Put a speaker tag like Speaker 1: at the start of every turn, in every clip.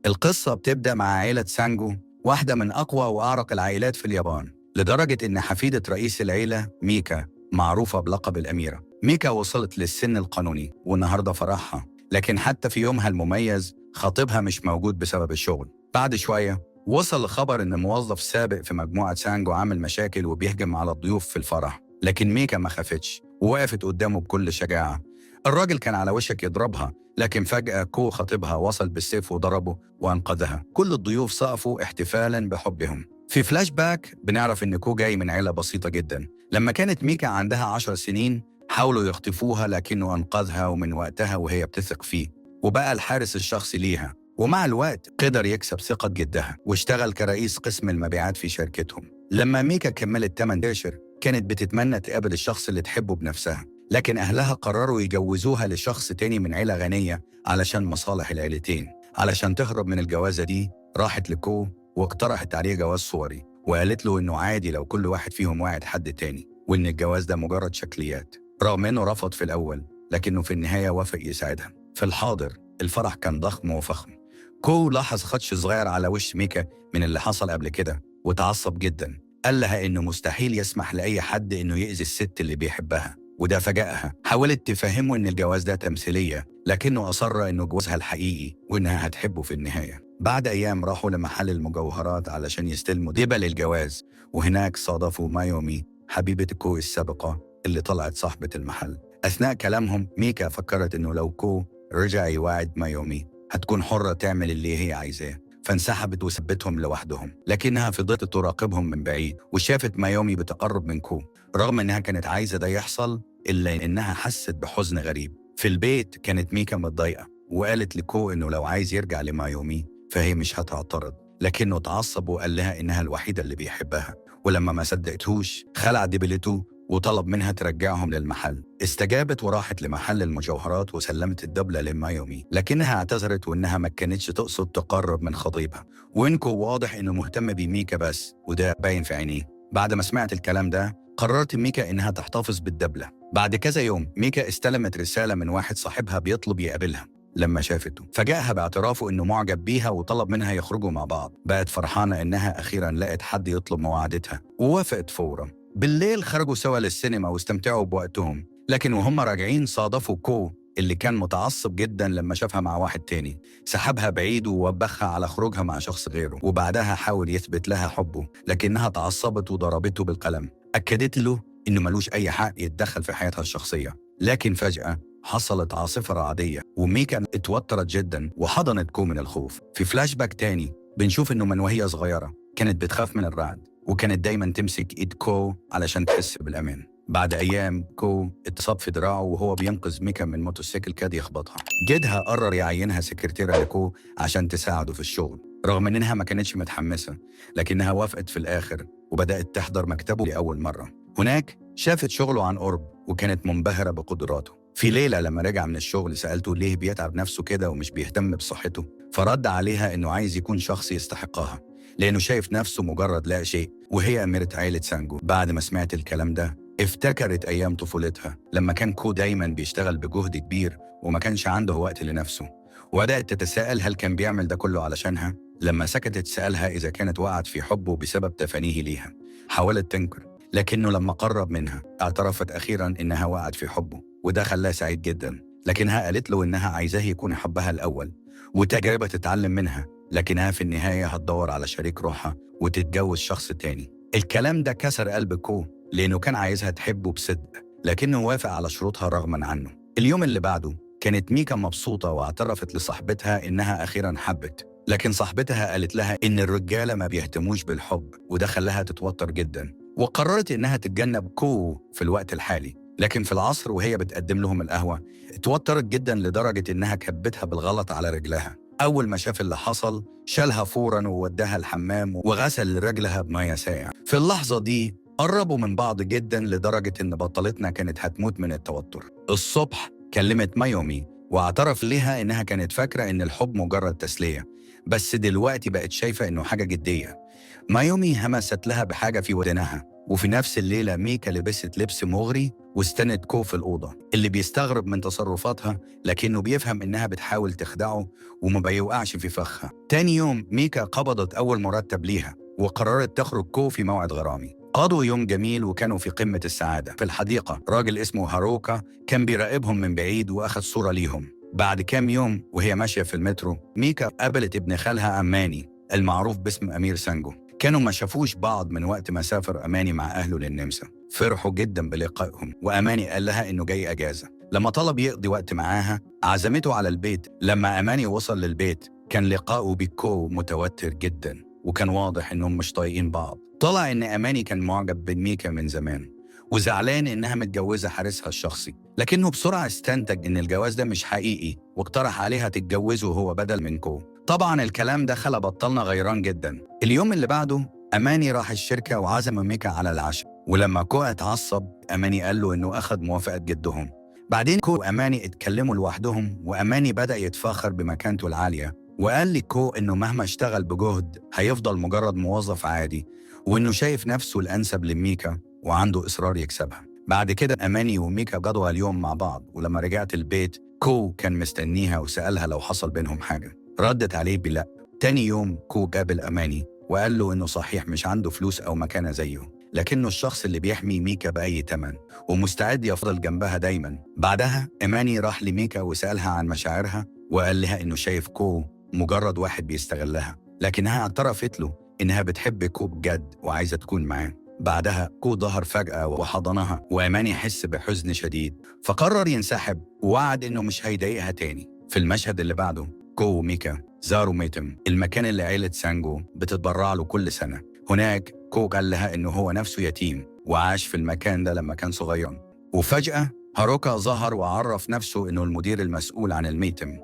Speaker 1: القصة بتبدأ مع عائلة سانجو، واحدة من أقوى وأعرق العائلات في اليابان، لدرجة إن حفيدة رئيس العيلة ميكا معروفة بلقب الأميرة. ميكا وصلت للسن القانوني والنهاردة فرحها، لكن حتى في يومها المميز خطيبها مش موجود بسبب الشغل. بعد شوية وصل الخبر إن موظف سابق في مجموعة سانجو عامل مشاكل وبيهجم على الضيوف في الفرح، لكن ميكا ما خافتش ووقفت قدامه بكل شجاعة. الراجل كان على وشك يضربها، لكن فجأة كو خطيبها وصل بالسيف وضربه وأنقذها. كل الضيوف سقفوا احتفالا بحبهم. في فلاش باك بنعرف إن كو جاي من عيلة بسيطة جدا. لما كانت ميكا عندها 10 سنين حاولوا يخطفوها، لكنه أنقذها، ومن وقتها وهي بتثق فيه وبقى الحارس الشخصي ليها. ومع الوقت قدر يكسب ثقة جدها واشتغل كرئيس قسم المبيعات في شركتهم. لما ميكا كملت 8 أشهر كانت بتتمنى تقابل الشخص اللي تحبه بنفسها، لكن أهلها قرروا يجوزوها لشخص تاني من عيلة غنية علشان مصالح العيلتين. علشان تهرب من الجوازة دي راحت لكو واقترحت عليه جواز صوري، وقالت له إنه عادي لو كل واحد فيهم واعد حد تاني، وإن الجواز ده مجرد شكليات. رغم إنه رفض في الأول، لكنه في النهاية وافق يساعدها. في الحاضر الفرح كان ضخم وفخم. كو لاحظ خدش صغير على وش ميكا من اللي حصل قبل كده وتعصب جدا. قال لها إنه مستحيل يسمح لأي حد إنه يأذي الست اللي بيحبها، وده فاجأها. حاولت تفهمه إن الجواز ده تمثيلية، لكنه أصر إنه جوازها الحقيقي وإنها هتحبه في النهاية. بعد أيام راحوا لمحل المجوهرات علشان يستلموا دبل الجواز، وهناك صادفوا مايومي حبيبة كو السابقة اللي طلعت صاحبة المحل. أثناء كلامهم ميكا فكرت إنه لو كو رجع يواعد مايومي هتكون حرة تعمل اللي هي عايزاه، فانسحبت وسبتهم لوحدهم. لكنها فضلت تراقبهم من بعيد وشافت مايومي بتقرب من كو. رغم إنها كانت عايزة ده يحصل، إلا إنها حست بحزن غريب. في البيت كانت ميكا متضايقة وقالت لكو إنه لو عايز يرجع لمايومي فهي مش هتعترض، لكنه اتعصب وقال لها إنها الوحيدة اللي بيحبها. ولما ما صدقتهوش خلع دبلته وطلب منها ترجعهم للمحل. استجابت وراحت لمحل المجوهرات وسلمت الدبلة لمايومي، لكنها اعتذرت وإنها ما كانتش تقصد تقرب من خطيبها، وإنكو واضح إنه مهتم بميكا بس، وده باين في عينيه. بعد ما سمعت الكلام ده قررت ميكا إنها تحتفظ بالدبلة. بعد كذا يوم ميكا استلمت رسالة من واحد صاحبها بيطلب يقابلها. لما شافته فاجأها باعترافه إنه معجب بيها وطلب منها يخرجوا مع بعض. بقت فرحانة إنها أخيراً لقت حد يطلب مواعدتها ووافقت فوراً. بالليل خرجوا سوا للسينما واستمتعوا بوقتهم، لكن وهم راجعين صادفوا كو اللي كان متعصب جدا لما شافها مع واحد تاني. سحبها بعيد ووبخها على خروجها مع شخص غيره، وبعدها حاول يثبت لها حبه، لكنها تعصبت وضربته بالقلم. أكدت له إنه ملوش أي حق يتدخل في حياتها الشخصية. لكن فجأة حصلت عاصفة رعدية وميكا اتوترت جدا وحضنت كو من الخوف. في فلاش باك تاني بنشوف إنه من وهي صغيرة كانت بتخاف من الرعد، وكانت دايما تمسك إيد كو علشان تحس بالأمان. بعد أيام كو اتصاب في دراعه وهو بينقذ ميكا من موتوسيكل كاد يخبطها. جدها قرر يعينها سكرتيرة لكو عشان تساعده في الشغل. رغم إنها ما كانتش متحمسة، لكنها وافقت في الآخر وبدأت تحضر مكتبه لأول مرة. هناك شافت شغله عن قرب وكانت منبهرة بقدراته. في ليلة لما رجع من الشغل سألته ليه بيتعب نفسه كده ومش بيهتم بصحته، فرد عليها إنه عايز يكون شخص يستحقها، لأنه شايف نفسه مجرد لا شيء وهي أميرة عائلة سانجو. بعد ما سمعت الكلام ده افتكرت أيام طفولتها لما كان كو دايما بيشتغل بجهد كبير وما كانش عنده وقت لنفسه، وبدأت تتساءل هل كان بيعمل ده كله علشانها. لما سكتت سألها إذا كانت وقعت في حبه بسبب تفانيه ليها. حاولت تنكر، لكنه لما قرب منها اعترفت أخيرا إنها وقعت في حبه، وده خلاه سعيد جدا. لكنها قالت له إنها عايزاه يكون حبها الأول وتجربة تتعلم منها، لكنها في النهاية هتدور على شريك روحها وتتجوز شخص تاني. الكلام ده كسر قلب كو لأنه كان عايزها تحبه بصدق، لكنه وافق على شروطها رغما عنه. اليوم اللي بعده كانت ميكا مبسوطة واعترفت لصاحبتها إنها أخيراً حبت، لكن صاحبتها قالت لها إن الرجالة ما بيهتموش بالحب، وده خلاها تتوتر جداً. وقررت إنها تتجنب كو في الوقت الحالي. لكن في العصر وهي بتقدم لهم القهوة اتوترت جداً لدرجة إنها كبتها بالغلط على رجلها. أول ما شاف اللي حصل شالها فوراً ووداها الحمام وغسل رجلها بمياه ساقعة. في اللحظة دي قربوا من بعض جداً لدرجة إن بطلتنا كانت هتموت من التوتر. الصبح كلمت مايومي واعترف ليها إنها كانت فاكرة إن الحب مجرد تسلية، بس دلوقتي بقت شايفة إنه حاجة جدية. مايومي همست لها بحاجة في ودنها، وفي نفس الليلة ميكا لبست لبس مغري واستنت كو في الأوضة، اللي بيستغرب من تصرفاتها لكنه بيفهم إنها بتحاول تخدعه وما بيوقعش في فخها. تاني يوم ميكا قبضت أول مرتب ليها وقررت تخرج كو في موعد غرامي. قضوا يوم جميل وكانوا في قمة السعادة. في الحديقة راجل اسمه هاروكا كان بيراقبهم من بعيد وأخذ صورة ليهم. بعد كام يوم وهي ماشية في المترو، ميكا قابلت ابن خالها أماني المعروف باسم أمير سانجو. كانوا ما شافوش بعض من وقت ما سافر أماني مع أهله للنمسا. فرحوا جدا بلقائهم، وأماني قال لها إنه جاي أجازة. لما طلب يقضي وقت معاها عزمته على البيت. لما أماني وصل للبيت كان لقاؤه بكو متوتر جدا، وكان واضح إنهم مش طايقين بعض. طلع إن أماني كان معجب بميكا من زمان وزعلان إنها متجوزة حارسها الشخصي، لكنه بسرعة استنتج إن الجواز ده مش حقيقي واقترح عليها تتجوزه هو بدل من كو. طبعا الكلام ده خلى بطلنا غيران جدا. اليوم اللي بعده أماني راح الشركة وعزم ميكا على العشاء، ولما كو اتعصب أماني قال له إنه أخذ موافقة جدهم. بعدين كو وأماني اتكلموا لوحدهم، وأماني بدأ يتفاخر بمكانته العالية وقال لكو إنه مهما اشتغل بجهد هيفضل مجرد موظف عادي، وإنه شايف نفسه الأنسب لميكا وعنده إصرار يكسبها. بعد كده أماني وميكا قضوا اليوم مع بعض، ولما رجعت البيت كو كان مستنيها وسألها لو حصل بينهم حاجة. ردت عليه بلا. تاني يوم كو قابل أماني وقال له إنه صحيح مش عنده فلوس أو مكانة زيه، لكنه الشخص اللي بيحمي ميكا بأي تمن ومستعد يفضل جنبها دايما. بعدها أماني راح لميكا وسألها عن مشاعرها، وقال لها إنه شايف كو مجرد واحد بيستغلها، لكنها اعترفت له إنها بتحب كو بجد وعايزة تكون معاه. بعدها كو ظهر فجأة وحضنها، وأماني حس بحزن شديد فقرر ينسحب ووعد إنه مش هيضايقها تاني. في المشهد اللي بعده كو وميكا زاروا ميتم، المكان اللي عيلة سانجو بتتبرع له كل سنة. هناك كو قال لها إنه هو نفسه يتيم وعاش في المكان ده لما كان صغير. وفجأة هاروكا ظهر وعرف نفسه إنه المدير المسؤول عن الميتم.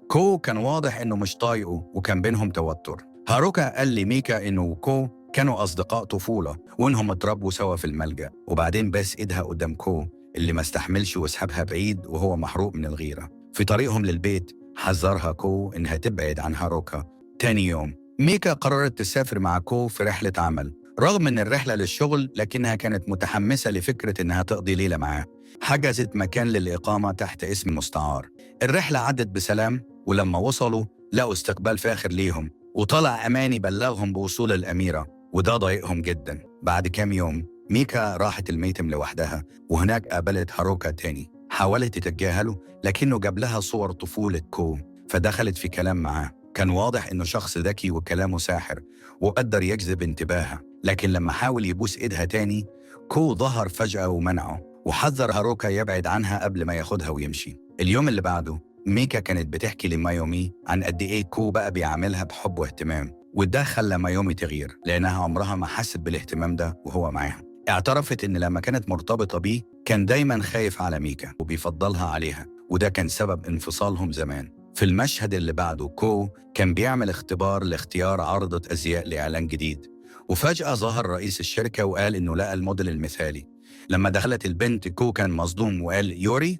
Speaker 1: كو كان واضح إنه مش طايقه وكان بينهم توتر. هاروكا قال لميكا إنه وكو كانوا أصدقاء طفولة وإنهم اتربوا سوا في الملجأ، وبعدين بس إيدها قدام كو اللي ما استحملش وسحبها بعيد وهو محروق من الغيرة. في طريقهم للبيت حذرها كو إنها تبعد عن هاروكا. تاني يوم ميكا قررت تسافر مع كو في رحلة عمل. رغم إن الرحلة للشغل لكنها كانت متحمسة لفكرة إنها تقضي ليلة معاه. حجزت مكان للإقامة تحت اسم مستعار. الرحلة عدت بسلام، ولما وصلوا لقوا استقبال فاخر ليهم، وطلع أماني بلغهم بوصول الأميرة، وده ضايقهم جدا. بعد كام يوم ميكا راحت الميتم لوحدها، وهناك قابلت هاروكا تاني. حاولت تتجاهله لكنه جاب لها صور طفولة كو، فدخلت في كلام معاه. كان واضح إنه شخص ذكي وكلامه ساحر وقدر يجذب انتباهها، لكن لما حاول يبوس إيدها تاني كو ظهر فجأة ومنعه، وحذر هاروكا يبعد عنها قبل ما ياخدها ويمشي. اليوم اللي بعده ميكا كانت بتحكي لمايومي عن قد إيه كو بقى بيعاملها بحب واهتمام، وده خلى مايومي تغير لأنها عمرها ما حست بالاهتمام ده وهو معاها. اعترفت إن لما كانت مرتبطة بيه كان دايما خايف على ميكا وبيفضلها عليها، وده كان سبب انفصالهم زمان. في المشهد اللي بعده كو كان بيعمل اختبار لاختيار عارضة أزياء لإعلان جديد، وفجأة ظهر رئيس الشركة وقال إنه لقى الموديل المثالي. لما دخلت البنت كو كان مصدوم وقال يوري،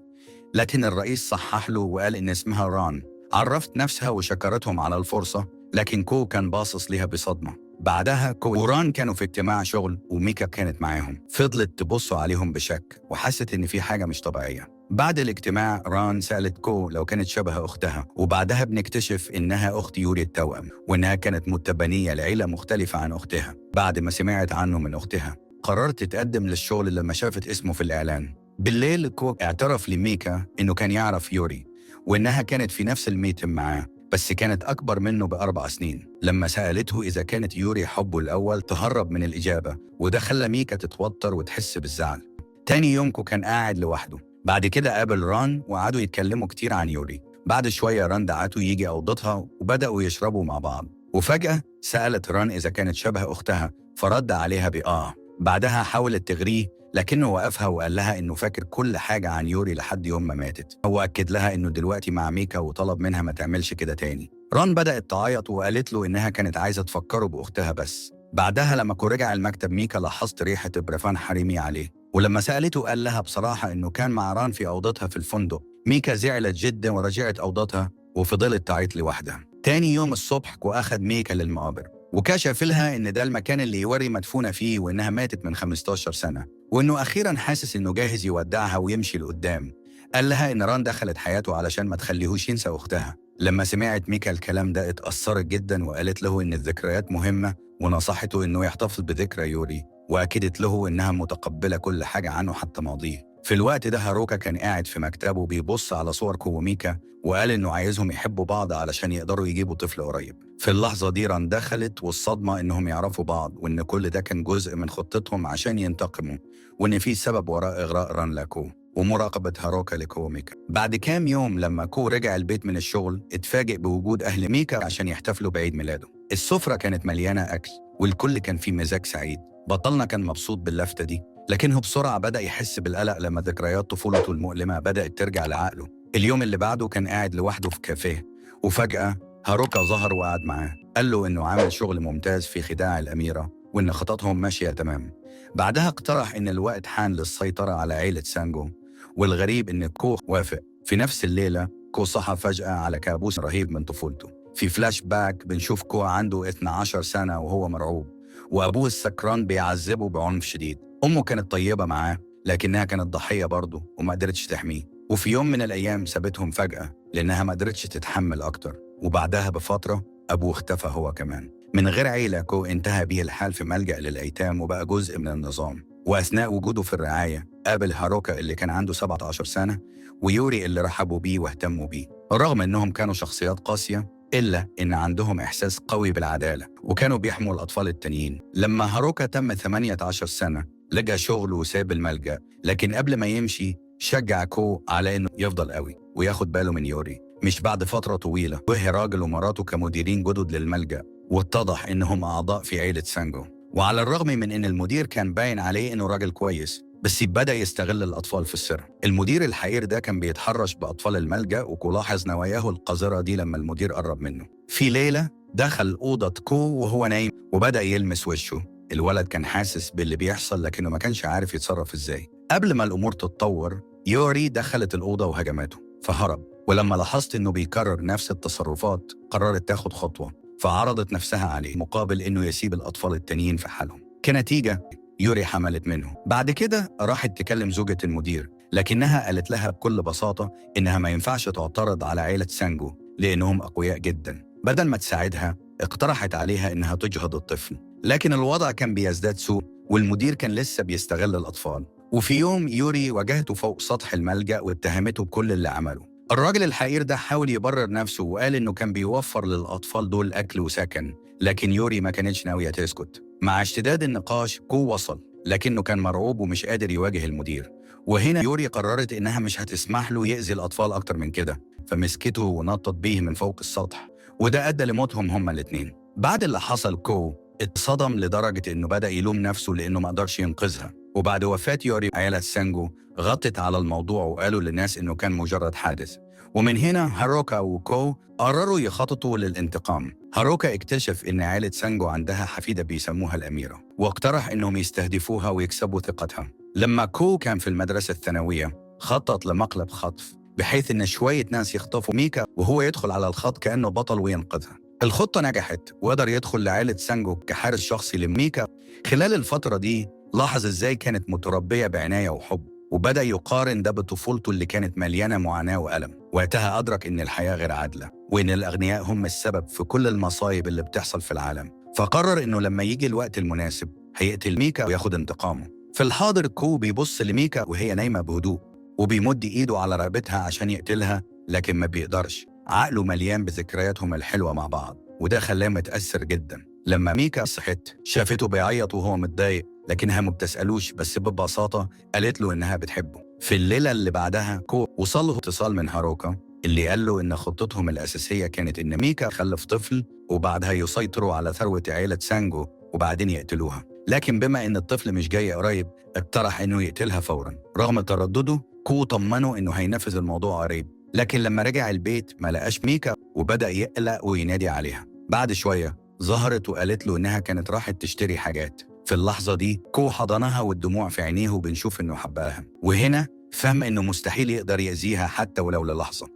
Speaker 1: لكن الرئيس صحح له وقال إن اسمها ران. عرفت نفسها وشكرتهم على الفرصة، لكن كو كان باصص ليها بصدمة. بعدها كو وران كانوا في اجتماع شغل وميكا كانت معاهم. فضلت تبص عليهم بشك وحست إن في حاجة مش طبيعية. بعد الاجتماع ران سألت كو لو كانت شبه أختها، وبعدها بنكتشف إنها أخت يوري التوأم، وإنها كانت متبنية لعيلة مختلفة عن أختها. بعد ما سمعت عنه من أختها قررت تتقدم للشغل لما شافت اسمه في الإعلان. بالليل كو اعترف لميكا إنه كان يعرف يوري وإنها كانت في نفس الميتم معاه، بس كانت أكبر منه ب4 سنين. لما سألته إذا كانت يوري حبه الأول تهرب من الإجابة، وده خلى ميكا تتوتر وتحس بالزعل. تاني يوم كو كان قاعد لوحده. بعد كده قابل ران وقعدوا يتكلموا كتير عن يوري. بعد شوية ران دعته يجي أوضتها وبدأوا يشربوا مع بعض، وفجأة سألت ران إذا كانت شبه أختها فرد عليها بآه. بعدها حاولت تغريه لكنه وقفها وقال لها إنه فاكر كل حاجة عن يوري لحد يوم ما ماتت. هو أكد لها إنه دلوقتي مع ميكا وطلب منها ما تعملش كده تاني. ران بدأت تعيط وقالت له إنها كانت عايزة تفكره بأختها بس. بعدها لما كو رجع المكتب ميكا لاحظت ريحة برفان حريمي عليه، ولما سألته قال لها بصراحة إنه كان مع ران في أوضتها في الفندق. ميكا زعلت جدا ورجعت أوضتها وفضلت تعيط لوحدها. تاني يوم الصبح كو أخذ ميكا للمقابر وكشف لها إن ده المكان اللي يوري مدفونة فيه وإنها ماتت من 15 سنة، وإنه أخيرا حاسس إنه جاهز يودعها ويمشي لقدام. قال لها إن ران دخلت حياته علشان ما تخليهوش ينسى أختها. لما سمعت ميكا الكلام ده اتأثرت جدا وقالت له إن الذكريات مهمة، ونصحته إنه يحتفظ بذكرى يوري، وأكدت له إنها متقبلة كل حاجة عنه حتى ماضيه. في الوقت ده هاروكا كان قاعد في مكتبه بيبص على صور كو وميكا، وقال إنه عايزهم يحبوا بعض علشان يقدروا يجيبوا طفل قريب. في اللحظة دي ران دخلت والصدمة إنهم يعرفوا بعض، وإن كل ده كان جزء من خطتهم عشان ينتقموا، وإن في سبب وراء إغراء ران لكو ومراقبة هاروكا لكو وميكا. بعد كام يوم لما كو رجع البيت من الشغل اتفاجئ بوجود أهل ميكا عشان يحتفلوا بعيد ميلاده. السفرة كانت مليانة أكل والكل كان في مزاج سعيد. بطلنا كان مبسوط باللفتة دي، لكنه بسرعة بدأ يحس بالقلق لما ذكريات طفولته المؤلمة بدأت ترجع لعقله. اليوم اللي بعده كان قاعد لوحده في كافيه، وفجأة هاروكا ظهر وقعد معاه. قال له إنه عامل شغل ممتاز في خداع الأميرة وإن خططهم ماشية تمام. بعدها اقترح إن الوقت حان للسيطرة على عيلة سانجو، والغريب إن كو وافق. في نفس الليلة كو صحى فجأة على كابوس رهيب من طفولته. في فلاش باك بنشوف كو عنده 12 سنة وهو مرعوب، وأبوه السكران بيعذبه بعنف شديد. أمه كانت طيبة معاه لكنها كانت ضحية برضه وما قدرتش تحميه. وفي يوم من الأيام سابتهم فجأة لأنها ما قدرتش تتحمل أكتر، وبعدها بفترة أبوه اختفى هو كمان. من غير عيلة كو انتهى به الحال في ملجأ للأيتام وبقى جزء من النظام. وأثناء وجوده في الرعاية قابل هاروكا اللي كان عنده 17 سنة ويوري اللي رحبوا بيه واهتموا بيه. رغم إنهم كانوا شخصيات قاسية إلا إن عندهم إحساس قوي بالعدالة وكانوا بيحموا الأطفال التانيين. لما هاروكا تم 18 سنة لقى شغل وساب الملجأ، لكن قبل ما يمشي شجع كو على إنه يفضل قوي وياخد باله من يوري. مش بعد فترة طويلة وهي راجل ومراته كمديرين جدد للملجأ، واتضح إنهم أعضاء في عيلة سانجو. وعلى الرغم من إن المدير كان باين عليه إنه راجل كويس، بس بدأ يستغل الأطفال في السر. المدير الحقير ده كان بيتحرش بأطفال الملجأ، وكلاحظ نواياه القذرة دي لما المدير قرب منه. في ليلة دخل أوضة كو وهو نايم وبدأ يلمس وشه. الولد كان حاسس باللي بيحصل لكنه ما كانش عارف يتصرف إزاي. قبل ما الأمور تتطور يوري دخلت الأوضة وهجمته فهرب، ولما لاحظت إنه بيكرر نفس التصرفات قررت تاخد خطوة، فعرضت نفسها عليه مقابل إنه يسيب الأطفال التانيين في حالهم. كنتيجة يوري حملت منه. بعد كده راحت تكلم زوجة المدير، لكنها قالت لها بكل بساطة إنها ما ينفعش تعترض على عيلة سانجو لأنهم أقوياء جدا. بدل ما تساعدها اقترحت عليها إنها تجهض الطفل، لكن الوضع كان بيزداد سوء والمدير كان لسه بيستغل الأطفال. وفي يوم يوري واجهته فوق سطح الملجأ واتهمته بكل اللي عمله. الراجل الحقير ده حاول يبرر نفسه وقال إنه كان بيوفر للأطفال دول أكل وسكن، لكن يوري ما كانتش ناوية تسكت. مع اشتداد النقاش كو وصل، لكنه كان مرعوب ومش قادر يواجه المدير. وهنا يوري قررت إنها مش هتسمح له يأذي الأطفال أكتر من كده، فمسكته ونطت بيه من فوق السطح، وده أدى لموتهم هما الاتنين. بعد اللي حصل كو اتصدم لدرجة إنه بدأ يلوم نفسه لأنه ما قدرش ينقذها. وبعد وفاة يوري عيلة سانجو غطت على الموضوع وقالوا للناس إنه كان مجرد حادث. ومن هنا هاروكا وكو قرروا يخططوا للانتقام. هاروكا اكتشف إن عائلة سانجو عندها حفيدة بيسموها الأميرة، واقترح إنهم يستهدفوها ويكسبوا ثقتها. لما كو كان في المدرسة الثانوية خطط لمقلب خطف، بحيث إن شوية ناس يخطفوا ميكا وهو يدخل على الخط كأنه بطل وينقذها. الخطة نجحت وقدر يدخل لعائلة سانجو كحارس شخصي لميكا. خلال الفترة دي لاحظ إزاي كانت متربية بعناية وحب، وبدأ يقارن ده بطفولته اللي كانت مليانة معاناة وألم. وقتها أدرك إن الحياة غير عادلة وإن الأغنياء هم السبب في كل المصايب اللي بتحصل في العالم. فقرر إنه لما يجي الوقت المناسب هيقتل ميكا وياخد انتقامه. في الحاضر كو بيبص لميكا وهي نايمة بهدوء وبيمد إيده على رقبتها عشان يقتلها، لكن ما بيقدرش. عقله مليان بذكرياتهم الحلوة مع بعض، وده خلاه متأثر جدا. لما ميكا صحت شافته بيعيط وهو متضايق، لكنها ما بتسألوش، بس ببساطة قالت له إنها بتحبه. في الليلة اللي بعدها كو وصل له اتصال من هاروكا اللي قال له إن خطتهم الأساسية كانت إن ميكا خلف طفل وبعدها يسيطروا على ثروة عيلة سانجو وبعدين يقتلوها. لكن بما إن الطفل مش جاي قريب اقترح إنه يقتلها فوراً. رغم تردده كو طمنه إنه هينفذ الموضوع قريب، لكن لما رجع البيت ما لقاش ميكا وبدأ يقلق وينادي عليها. بعد شوية ظهرت وقالت له إنها كانت راحت تشتري حاجات، في اللحظة دي كو حضنها والدموع في عينيه وبنشوف إنه حبها، وهنا فهم إنه مستحيل يقدر يأذيها حتى ولو للحظة.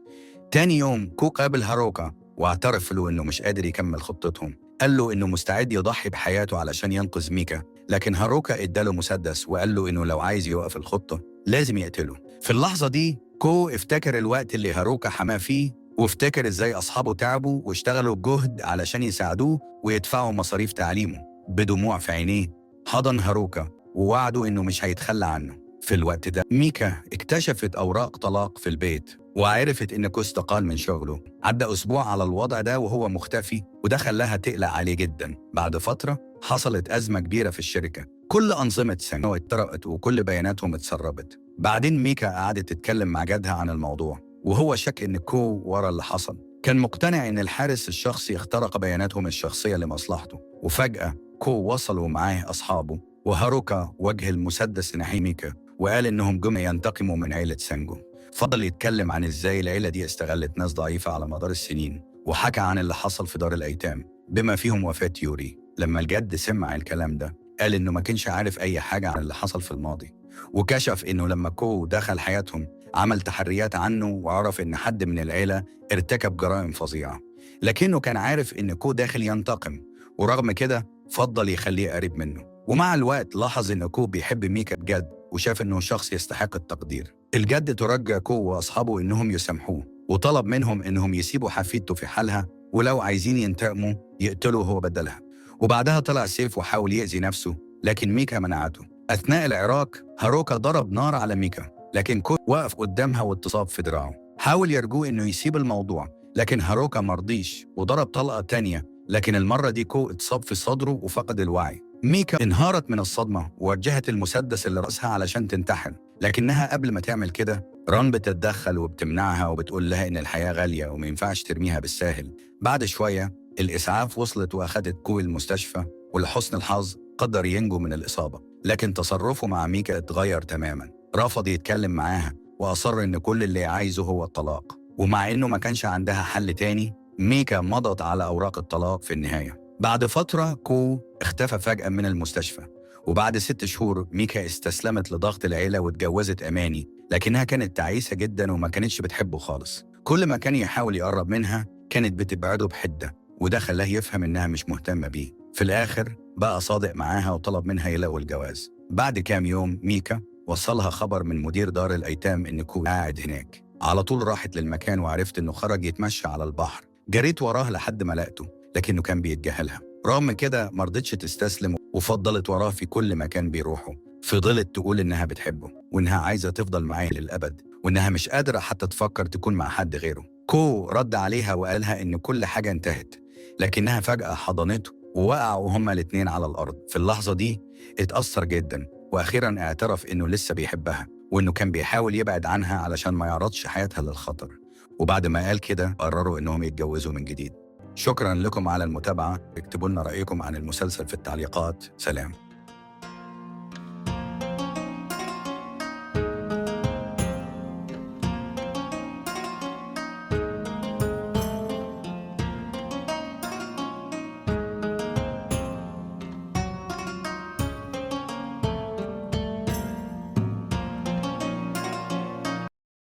Speaker 1: تاني يوم كو قابل هاروكا واعترف له إنه مش قادر يكمل خطتهم. قال له إنه مستعد يضحي بحياته علشان ينقذ ميكا، لكن هاروكا اداله مسدس وقال له إنه لو عايز يوقف الخطة لازم يقتله. في اللحظة دي كو افتكر الوقت اللي هاروكا حماه فيه، وافتكر إزاي أصحابه تعبوا واشتغلوا بجهد علشان يساعدوه ويدفعوا مصاريف تعليمه. بدموع في عينيه حضن هاروكا ووعده إنه مش هيتخلى عنه. في الوقت ده ميكا اكتشفت أوراق طلاق في البيت وعرفت إن كو استقال من شغله. عدى أسبوع على الوضع ده وهو مختفي، وده خلاها تقلق عليه جدا. بعد فترة حصلت أزمة كبيرة في الشركة، كل أنظمة سنو اتسرقت وكل بياناتهم اتسربت. بعدين ميكا قعدت تتكلم مع جدها عن الموضوع، وهو شك إن كو ورا اللي حصل. كان مقتنع إن الحارس الشخصي اخترق بياناتهم الشخصية لمصلحته. وفجأة كو وصلوا معاه أصحابه، وهاروكا وجه المسدس ناحية ميكا وقال إنهم جم ينتقموا من عيلة سانجو. فضل يتكلم عن إزاي العيلة دي استغلت ناس ضعيفة على مدار السنين، وحكى عن اللي حصل في دار الأيتام بما فيهم وفاة يوري. لما الجد سمع الكلام ده قال إنه ما كانش عارف أي حاجة عن اللي حصل في الماضي، وكشف إنه لما كو دخل حياتهم عمل تحريات عنه وعرف إن حد من العيلة ارتكب جرائم فظيعة، لكنه كان عارف إن كو داخل ينتقم، ورغم كده فضل يخليه قريب منه. ومع الوقت لاحظ إن كو بيحب ميكا بجد وشاف إنه شخص يستحق التقدير. الجد ترجى كو وأصحابه إنهم يسامحوه، وطلب منهم إنهم يسيبوا حفيدته في حالها، ولو عايزين ينتقموا يقتلوا هو بدلها. وبعدها طلع سيف وحاول يأذي نفسه، لكن ميكا منعته. أثناء العراك هاروكا ضرب نار على ميكا، لكن كو وقف قدامها واتصاب في دراعه. حاول يرجوه إنه يسيب الموضوع، لكن هاروكا مرضيش وضرب طلقة تانية، لكن المرة دي كو اتصاب في صدره وفقد الوعي. ميكا انهارت من الصدمة ووجهت المسدس اللي رأسها علشان تنتحر، لكنها قبل ما تعمل كده ران بتتدخل وبتمنعها وبتقول لها إن الحياة غالية وما ينفعش ترميها بالساهل. بعد شوية الإسعاف وصلت وأخدت كو المستشفى، ولحسن الحظ قدر ينجو من الإصابة، لكن تصرفه مع ميكا اتغير تماما. رفض يتكلم معاها وأصر إن كل اللي عايزه هو الطلاق، ومع إنه ما كانش عندها حل تاني ميكا مضت على أوراق الطلاق في النهاية. بعد فترة كو اختفى فجأة من المستشفى، وبعد 6 شهور ميكا استسلمت لضغط العيلة واتجوزت أماني، لكنها كانت تعيسة جدا وما كانتش بتحبه خالص. كل ما كان يحاول يقرب منها كانت بتبعده بحدة، وده خلاه يفهم إنها مش مهتمة بيه. في الآخر بقى صادق معاها وطلب منها يلغوا الجواز. بعد كام يوم ميكا وصلها خبر من مدير دار الأيتام إن كو قاعد هناك. على طول راحت للمكان وعرفت إنه خرج يتمشى على البحر. جريت وراه لحد ما لقته، لكنه كان بيتجاهلها. رغم كده مرضتش تستسلم وفضلت وراه في كل مكان بيروحه. فضلت تقول إنها بتحبه وإنها عايزة تفضل معاه للأبد، وإنها مش قادرة حتى تفكر تكون مع حد غيره. كو رد عليها وقالها إن كل حاجة انتهت، لكنها فجأة حضنته ووقعوا هما الاتنين على الأرض. في اللحظة دي اتأثر جدا، وأخيرا اعترف إنه لسه بيحبها وإنه كان بيحاول يبعد عنها علشان ما يعرضش حياتها للخطر. وبعد ما قال كده قرروا إنهم يتجوزوا من جديد. شكرا لكم على المتابعة. اكتبوا لنا رأيكم عن المسلسل في التعليقات. سلام.